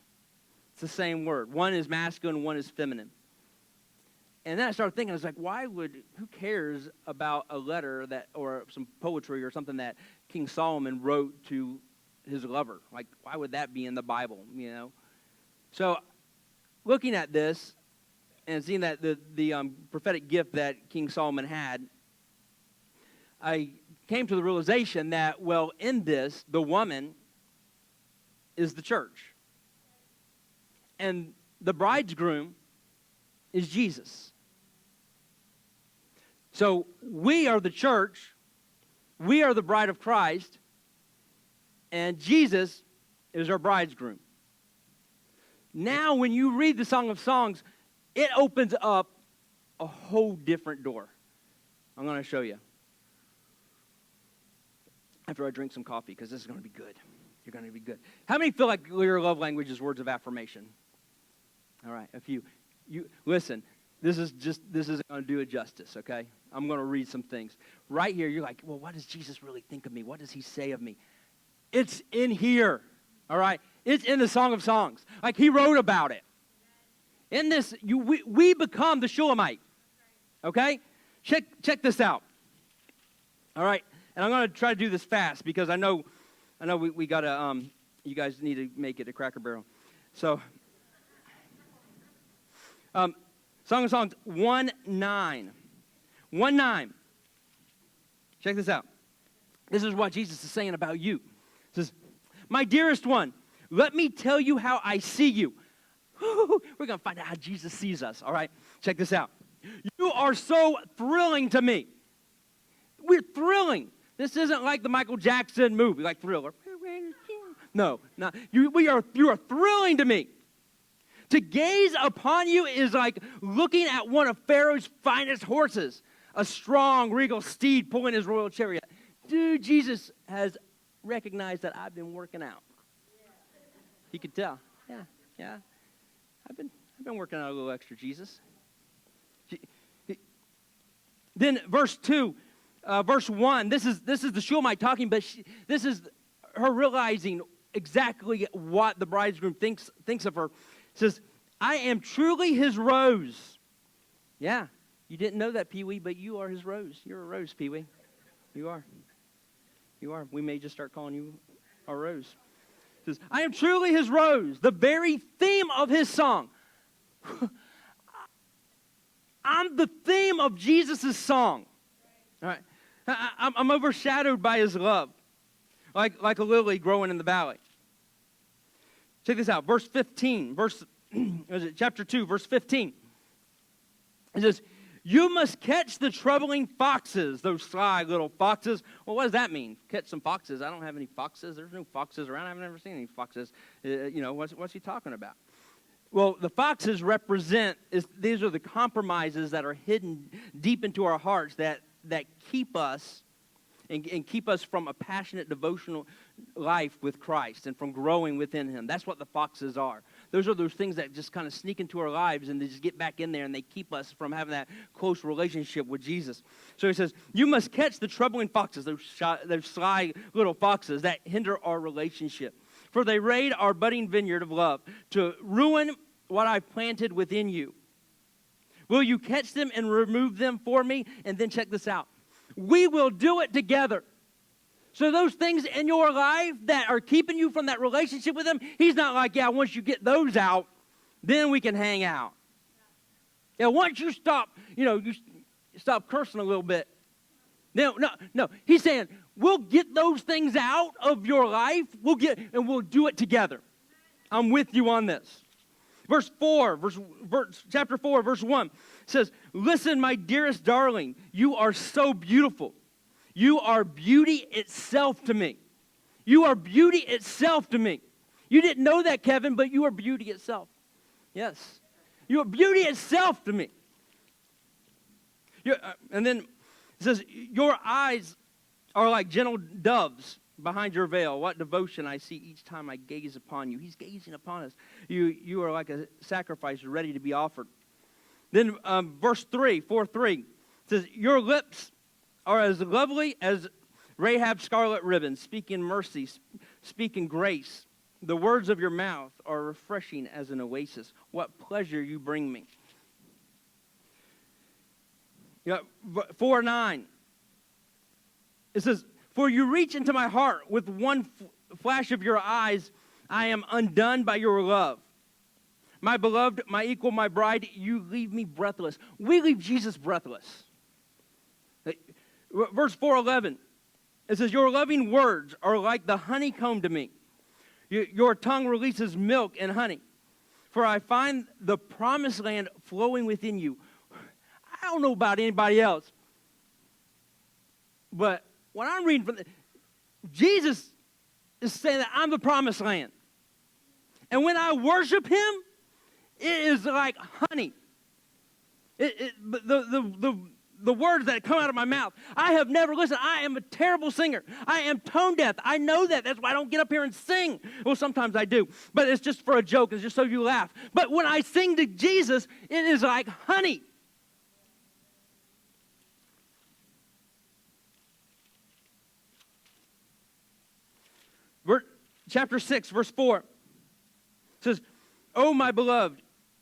It's the same word. One is masculine, one is feminine. And then I started thinking, I was like, who cares about a letter or some poetry or something that King Solomon wrote to his lover? Like, why would that be in the Bible, you know? So, looking at this and seeing that the prophetic gift that King Solomon had, I came to the realization that, well, in this, the woman is the church. And the bridegroom is Jesus. So we are the church, we are the bride of Christ, and Jesus is our bridegroom. Now when you read the Song of Songs, it opens up a whole different door. I'm going to show you. After I drink some coffee, because this is going to be good. You're going to be good. How many feel like your love language is words of affirmation? All right, a few. You listen, this isn't going to do it justice, okay? I'm going to read some things. Right here, you're like, well, what does Jesus really think of me? What does he say of me? It's in here, all right? It's in the Song of Songs. Like, he wrote about it. In this, we become the Shulamite, okay? Check this out, all right? And I'm going to try to do this fast because I know we got to, you guys need to make it a Cracker Barrel. So, Song of Songs 1:9. 1:9. Check this out. This is what Jesus is saying about you. It says, my dearest one, let me tell you how I see you. We're going to find out how Jesus sees us, all right? Check this out. You are so thrilling to me. We're thrilling. This isn't like the Michael Jackson movie, like Thriller. No. You are thrilling to me. To gaze upon you is like looking at one of Pharaoh's finest horses, a strong, regal steed pulling his royal chariot. Dude, Jesus has recognized that I've been working out. He could tell. Yeah. I've been working out a little extra, Jesus. Then verse 2, verse 1, this is the Shulamite talking, but this is her realizing exactly what the bridegroom thinks of her. It says, I am truly his rose. Yeah, you didn't know that, Pee-wee, but you are his rose. You're a rose, Pee-wee. You are. We may just start calling you our rose. It says, I am truly his rose, the very theme of his song. I'm the theme of Jesus' song. All right. I'm overshadowed by his love, like a lily growing in the valley. Check this out, verse 15, chapter 2, verse 15. It says, you must catch the troubling foxes, those sly little foxes. Well, what does that mean? Catch some foxes. I don't have any foxes. There's no foxes around. I've never seen any foxes. What's he talking about? Well, the foxes these are the compromises that are hidden deep into our hearts that keep us and keep us from a passionate devotional life with Christ and from growing within him. That's what the foxes are. Those are those things that just kind of sneak into our lives and they just get back in there and they keep us from having that close relationship with Jesus. So he says, you must catch the troubling foxes, those sly little foxes that hinder our relationship. For they raid our budding vineyard of love to ruin what I've planted within you. Will you catch them and remove them for me? And then check this out. We will do it together. So those things in your life that are keeping you from that relationship with him, he's not like, yeah, once you get those out, then we can hang out. Yeah, once you stop, you stop cursing a little bit. No. He's saying, we'll get those things out of your life, we'll do it together. I'm with you on this. Chapter 4, verse 1 says, listen, my dearest darling, you are so beautiful. You are beauty itself to me. You are beauty itself to me. You didn't know that, Kevin, but you are beauty itself. Yes. You are beauty itself to me. And then it says, your eyes are like gentle doves behind your veil. What devotion I see each time I gaze upon you. He's gazing upon us. You are like a sacrifice ready to be offered. Then verse 3, 4:3 says, your lips are as lovely as Rahab's scarlet ribbon, speaking mercy, speaking grace. The words of your mouth are refreshing as an oasis. What pleasure you bring me. 4:9. It says, for you reach into my heart with one flash of your eyes. I am undone by your love. My beloved, my equal, my bride, you leave me breathless. We leave Jesus breathless. Verse 4:11, it says, your loving words are like the honeycomb to me. Your tongue releases milk and honey. For I find the promised land flowing within you. I don't know about anybody else, but when I'm reading from Jesus is saying that I'm the promised land. And when I worship him, it is like honey. The words that come out of my mouth. I have never listened. I am a terrible singer. I am tone deaf. I know that. That's why I don't get up here and sing. Well, sometimes I do, but it's just for a joke. It's just so you laugh. But when I sing to Jesus, it is like honey. Chapter 6, verse 4 says, oh, my beloved,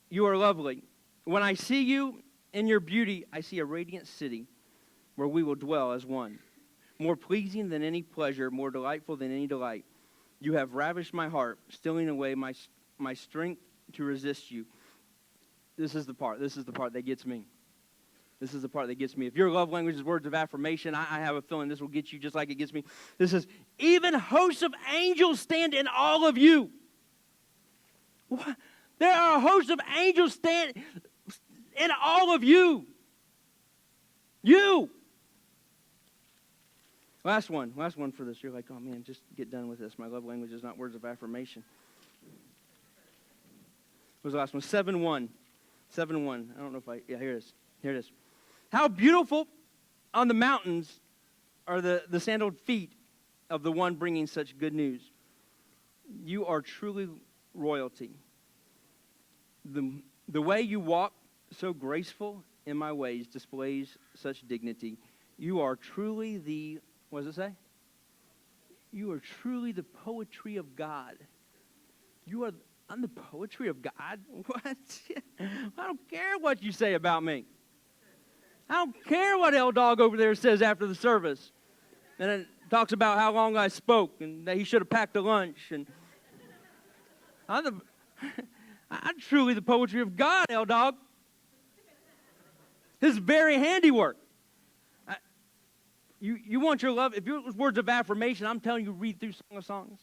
you are lovely. When I see you in your beauty, I see a radiant city where we will dwell as one. More pleasing than any pleasure, more delightful than any delight. You have ravished my heart, stealing away my strength to resist you. This is the part that gets me. This is the part that gets me. If your love language is words of affirmation, I have a feeling this will get you just like it gets me. This is, even hosts of angels stand in all of you. What? There are hosts of angels stand in all of you. You. Last one for this. You're like, oh man, just get done with this. My love language is not words of affirmation. What was the last one? 7:1. 7:1. I don't know if here it is. Here it is. How beautiful on the mountains are the sandaled feet of the one bringing such good news. You are truly royalty. The way you walk, so graceful in my ways, displays such dignity. You are truly the, what does it say? You are truly the poetry of God. I'm the poetry of God? What? I don't care what you say about me. I don't care what L-Dog over there says after the service. And it talks about how long I spoke and that he should have packed a lunch. And I'm truly the poetry of God, L-Dog. His very handiwork. You want your love, if your words of affirmation, I'm telling you, read through Song of Songs.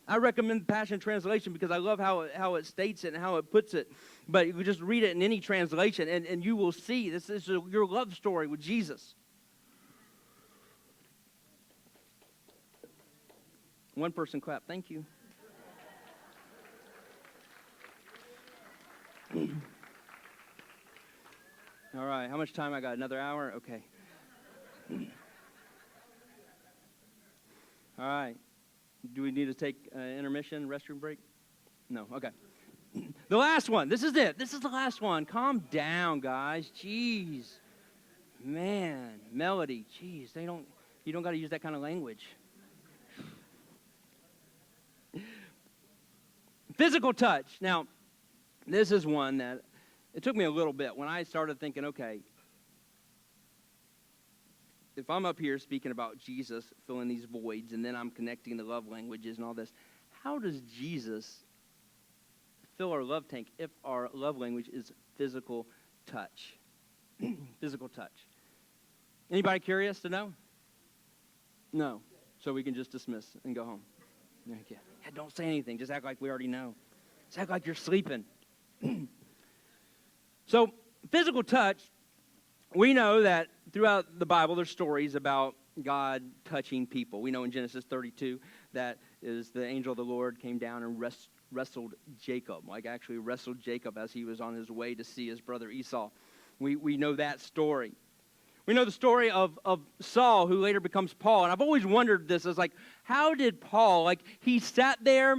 I recommend the Passion Translation because I love how it states it and how it puts it. But you just read it in any translation, and you will see this is your love story with Jesus. One person clap. Thank you. All right. How much time I got? Another hour? Okay. All right. Do we need to take intermission, restroom break? No. Okay. The last one. This is it. This is the last one. Calm down, guys. Jeez. Man. Melody. Jeez. You don't got to use that kind of language. Physical touch. Now, this is one that it took me a little bit when I started thinking, okay, if I'm up here speaking about Jesus filling these voids and then I'm connecting the love languages and all this, how does Jesus fill our love tank if our love language is physical touch? Physical touch. Anybody curious to know? No. So we can just dismiss and go home. Okay. Yeah, don't say anything. Just act like we already know. Just act like you're sleeping. So, physical touch, we know that throughout the Bible there's stories about God touching people. We know in Genesis 32 that is the angel of the Lord came down and wrestled Jacob, like actually wrestled Jacob as he was on his way to see his brother Esau. We know that story. We know the story of Saul, who later becomes Paul. And I've always wondered this. I was like, how did Paul, he sat there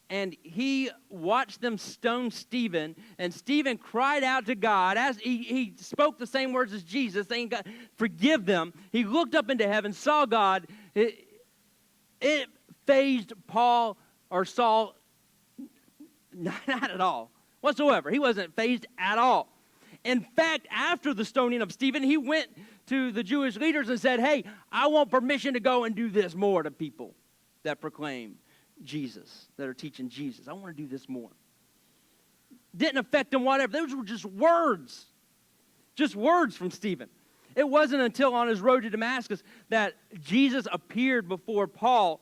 and he watched them stone Stephen, and Stephen cried out to God as he spoke the same words as Jesus, saying, God, forgive them. He looked up into heaven, saw God. It fazed Paul or Saul not at all whatsoever. He wasn't fazed at all. In fact, after the stoning of Stephen, he went to the Jewish leaders and said, hey, I want permission to go and do this more to people that proclaim Jesus, that are teaching Jesus. I want to do this more. Didn't affect them whatever. Those were just words from Stephen. It wasn't until on his road to Damascus that Jesus appeared before Paul.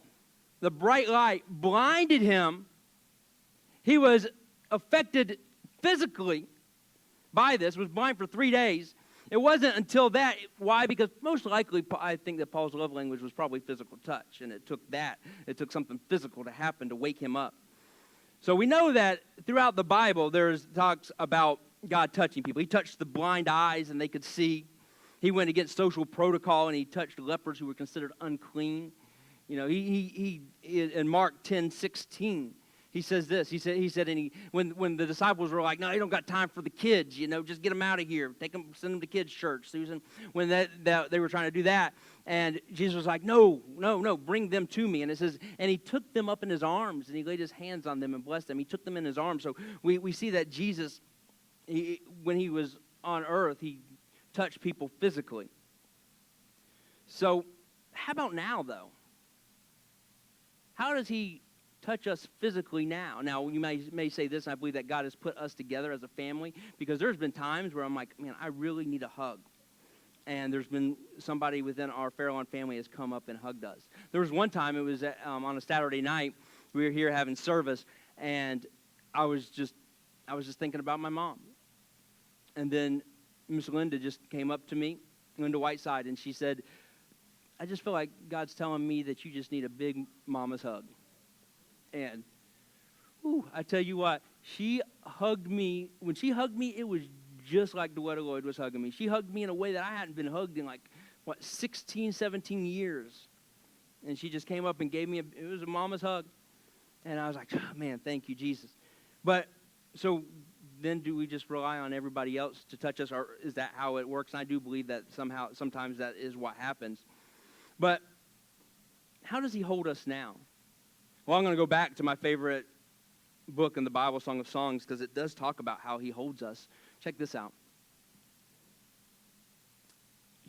The bright light blinded him. He was affected physically by this, was blind for 3 days. It wasn't until that. Why? Because most likely, I think that Paul's love language was probably physical touch, and it took something physical to happen to wake him up. So we know that throughout the Bible, there's talks about God touching people. He touched the blind eyes, and they could see. He went against social protocol, and he touched lepers who were considered unclean. You know, he in Mark 10:16, he says this. He said, and when the disciples were like, "No, you don't got time for the kids. You know, just get them out of here. Take them, send them to kids' church." Susan, when that they were trying to do that, and Jesus was like, "No, bring them to me." And it says, and he took them up in his arms, and he laid his hands on them and blessed them. He took them in his arms. So we see that Jesus, when he was on earth, he touched people physically. So how about now, though? How does he touch us physically now? Now, you may say this, and I believe that God has put us together as a family, because there's been times where I'm like, man, I really need a hug. And there's been somebody within our Fairlawn family has come up and hugged us. There was one time, it was on a Saturday night, we were here having service, and I was just thinking about my mom. And then Miss Linda just came up to me, Linda Whiteside, and she said, I just feel like God's telling me that you just need a big mama's hug. And, I tell you what, she hugged me. When she hugged me, it was just like DeWetta Lloyd was hugging me. She hugged me in a way that I hadn't been hugged in 16, 17 years. And she just came up and gave me, it was a mama's hug. And I was like, oh, man, thank you, Jesus. But, so then do we just rely on everybody else to touch us, or is that how it works? And I do believe that sometimes that is what happens. But how does he hold us now? Well, I'm going to go back to my favorite book in the Bible, Song of Songs, because it does talk about how he holds us. Check this out.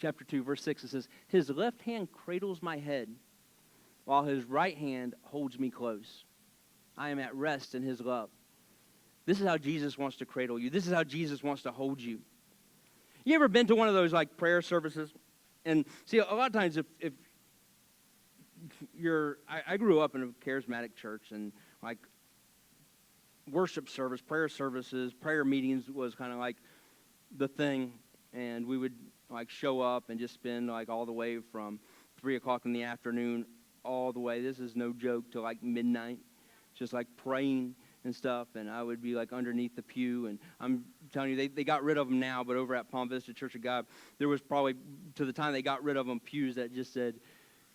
Chapter 2, verse 6, it says, his left hand cradles my head, while his right hand holds me close. I am at rest in his love. This is how Jesus wants to cradle you. This is how Jesus wants to hold you. You ever been to one of those prayer services? And see, a lot of times if you're, I grew up in a charismatic church, and worship service, prayer services, prayer meetings was kind of like the thing. And we would show up and just spend all the way from 3 o'clock in the afternoon all the way, this is no joke, to midnight, just praying and stuff. And I would be underneath the pew, and I'm telling you, they got rid of them now, but over at Palm Vista Church of God, there was probably, to the time they got rid of them, pews that just said,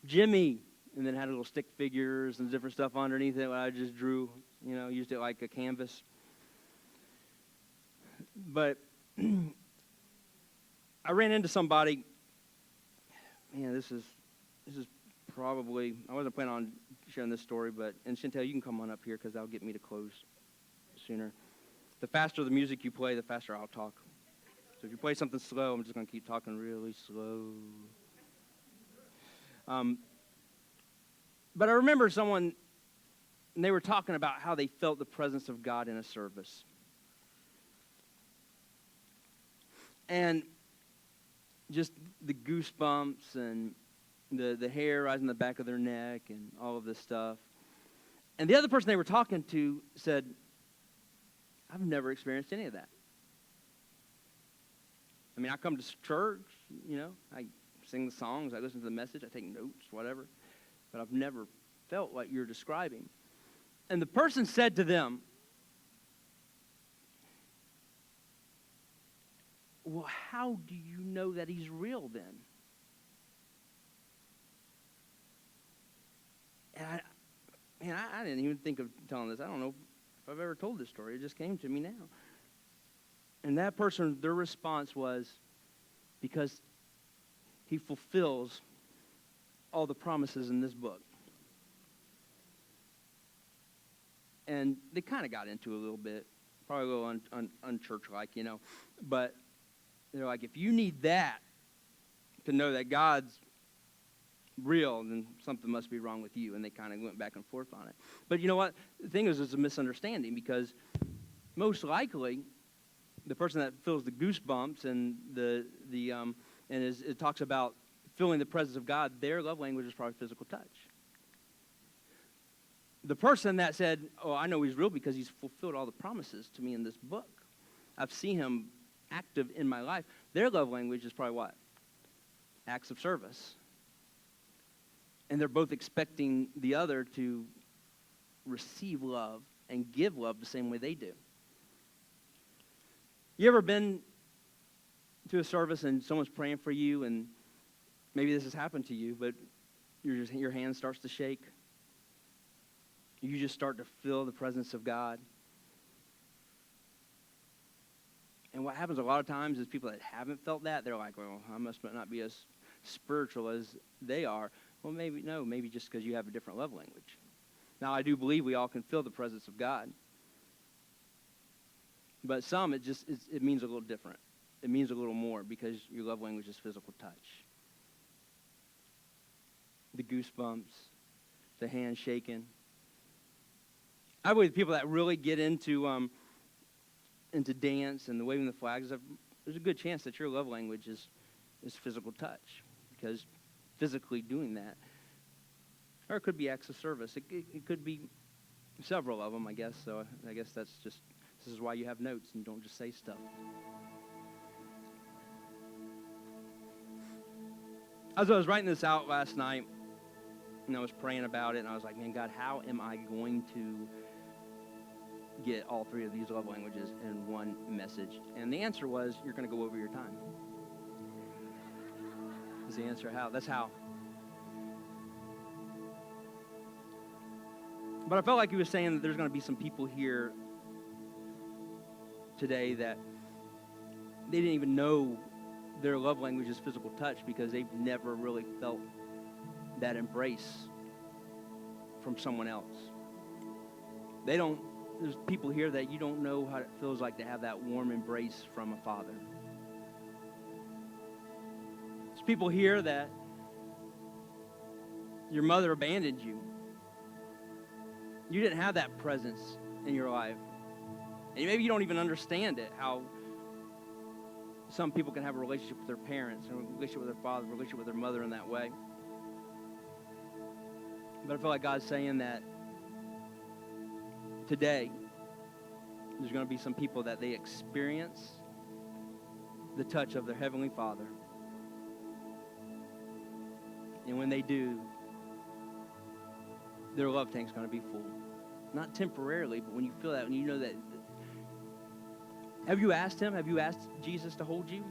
Jimmy, and then had little stick figures and different stuff underneath it. I just drew, used it like a canvas. But I ran into somebody, man, this is probably, I wasn't planning on sharing this story, and Chantel, you can come on up here because that'll get me to close sooner. The faster the music you play, the faster I'll talk. So if you play something slow, I'm just going to keep talking really slow. But I remember someone, and they were talking about how they felt the presence of God in a service. And just the goosebumps and the hair rising the back of their neck and all of this stuff. And the other person they were talking to said, I've never experienced any of that. I mean, I come to church, I sing the songs, I listen to the message, I take notes, whatever. But I've never felt like you're describing. And the person said to them, well, how do you know that he's real then? And I didn't even think of telling this. I don't know if I've ever told this story. It just came to me now. And that person, their response was, because he fulfills all the promises in this book. And they kind of got into it a little bit, probably a little unchurch-like, But they're like, if you need that to know that God's real, then something must be wrong with you. And they kind of went back and forth on it. But you know what? The thing is, it's a misunderstanding, because most likely the person that feels the goosebumps and the And as it talks about feeling the presence of God, their love language is probably physical touch. The person that said, oh, I know he's real because he's fulfilled all the promises to me in this book. I've seen him active in my life. Their love language is probably what? Acts of service. And they're both expecting the other to receive love and give love the same way they do. You ever been to a service and someone's praying for you, and maybe this has happened to you, but your hand starts to shake? You just start to feel the presence of God. And what happens a lot of times is people that haven't felt that, they're like, well, I must not be as spiritual as they are. Well, maybe just because you have a different love language. Now, I do believe we all can feel the presence of God. But some, it means a little different. It means a little more because your love language is physical touch. The goosebumps, the hand shaking. I believe people that really get into dance and the waving the flags, there's a good chance that your love language is physical touch, because physically doing that. Or it could be acts of service. It could be several of them, I guess. So I guess this is why you have notes and you don't just say stuff. As I was writing this out last night, and I was praying about it, and I was like, man, God, how am I going to get all three of these love languages in one message? And the answer was, you're going to go over your time. That's the answer. How? That's how. But I felt like he was saying that there's going to be some people here today that they didn't even know their love language is physical touch because they've never really felt that embrace from someone else. There's people here that you don't know how it feels like to have that warm embrace from a father. There's people here that your mother abandoned you. You didn't have that presence in your life. And maybe you don't even understand it, how some people can have a relationship with their parents, a relationship with their father, a relationship with their mother in that way. But I feel like God's saying that today, there's going to be some people that they experience the touch of their Heavenly Father. And when they do, their love tank's going to be full. Not temporarily, but when you feel that, when you know that. Have you asked him? Have you asked Jesus to hold you?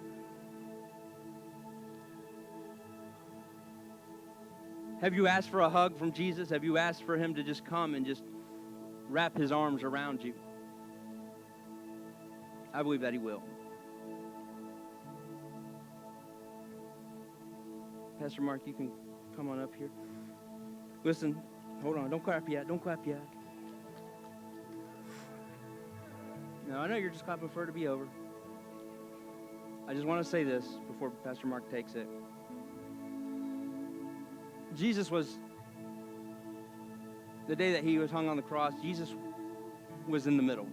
Have you asked for a hug from Jesus? Have you asked for him to just come and just wrap his arms around you? I believe that he will. Pastor Mark, you can come on up here. Listen, hold on. Don't clap yet. Don't clap yet. No, I know you're just clapping for it to be over. I just want to say this before Pastor Mark takes it. Jesus was, the day that he was hung on the cross, Jesus was in the middle.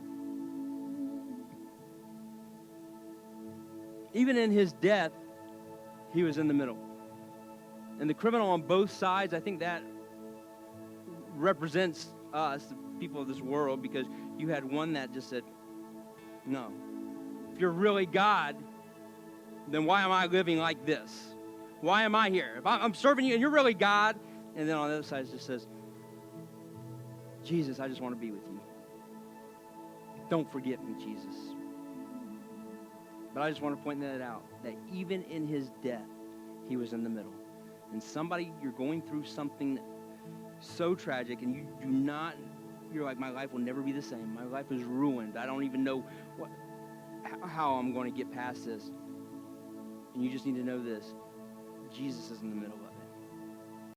Even in his death, he was in the middle. And the criminal on both sides, I think that represents us, the people of this world, because you had one that just said, no. If you're really God, then why am I living like this? Why am I here? If I'm serving you and you're really God, and then on the other side it just says, Jesus, I just want to be with you. Don't forget me, Jesus. But I just want to point that out, that even in his death, he was in the middle. And somebody, you're going through something so tragic, and you're like, my life will never be the same. My life is ruined. I don't even know how I'm going to get past this. And you just need to know this. Jesus is in the middle of it.